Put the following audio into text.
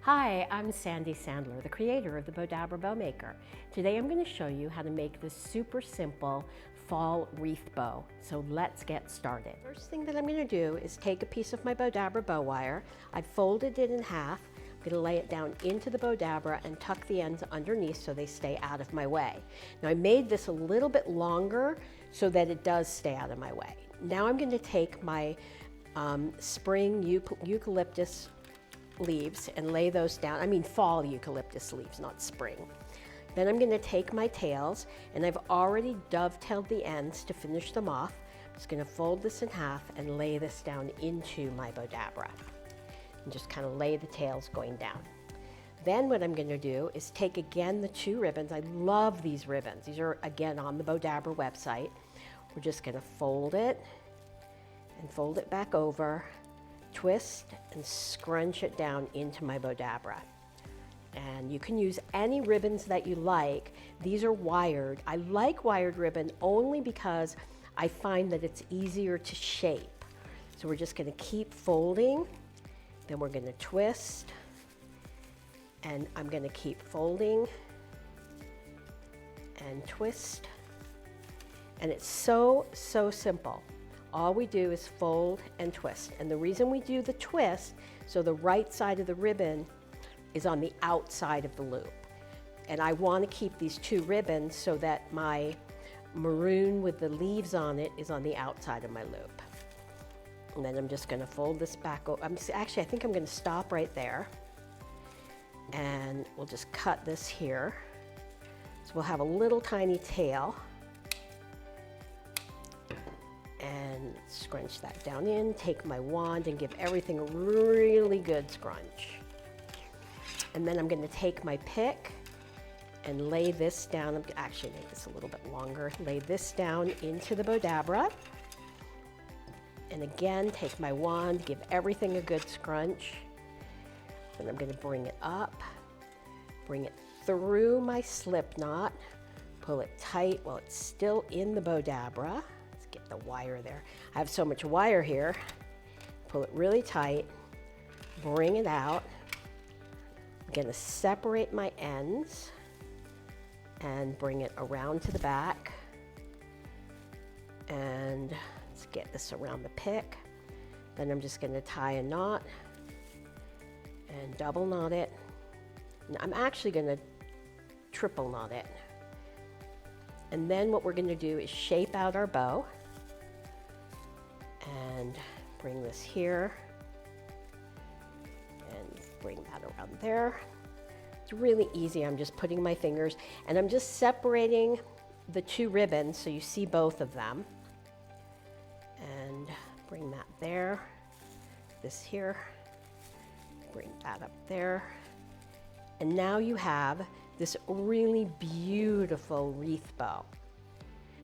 Hi, I'm Sandy Sandler, the creator of the Bowdabra Bow Maker. Today I'm going to show you how to make this super simple fall wreath bow. So let's get started. First thing that I'm going to do is take a piece of my Bowdabra bow wire. I've folded it in half. I'm going to lay it down into the Bowdabra and tuck the ends underneath so they stay out of my way. Now I made this a little bit longer so that it does stay out of my way. Now I'm going to take my spring eucalyptus leaves and lay those down. I mean fall eucalyptus leaves, not spring. Then I'm going to take my tails, and I've already dovetailed the ends to finish them off. I'm just going to fold this in half and lay this down into my Bowdabra. And just kind of lay the tails going down. Then what I'm going to do is take again the two ribbons. I love these ribbons. These are again on the Bowdabra website. We're just going to fold it and fold it back over, twist and scrunch it down into my Bowdabra. And you can use any ribbons that you like. These are wired. I like wired ribbon only because I find that it's easier to shape. So we're just going to keep folding, then we're going to twist, and I'm going to keep folding and twist. And it's so simple. All we do is fold and twist. And the reason we do the twist, so the right side of the ribbon is on the outside of the loop. And I want to keep these two ribbons so that my maroon with the leaves on it is on the outside of my loop. And then I'm just going to fold this back over. Actually, I think I'm going to stop right there. And we'll just cut this here. So we'll have a little tiny tail. And scrunch that down in, take my wand and give everything a really good scrunch. And then I'm going to take my pick and lay this down. I'm actually make this a little bit longer. Lay this down into the Bowdabra. And again, take my wand, give everything a good scrunch. Then I'm going to bring it up, bring it through my slip knot, pull it tight while it's still in the Bowdabra. Get the wire there. I have so much wire here. Pull it really tight, bring it out. I'm going to separate my ends and bring it around to the back. And let's get this around the pick. Then I'm just going to tie a knot and double knot it. And I'm actually going to triple knot it. And then what we're going to do is shape out our bow. And bring this here and bring that around there. It's really easy. I'm just putting my fingers and I'm just separating the two ribbons so you see both of them. And bring that there, this here, bring that up there. And now you have this really beautiful wreath bow.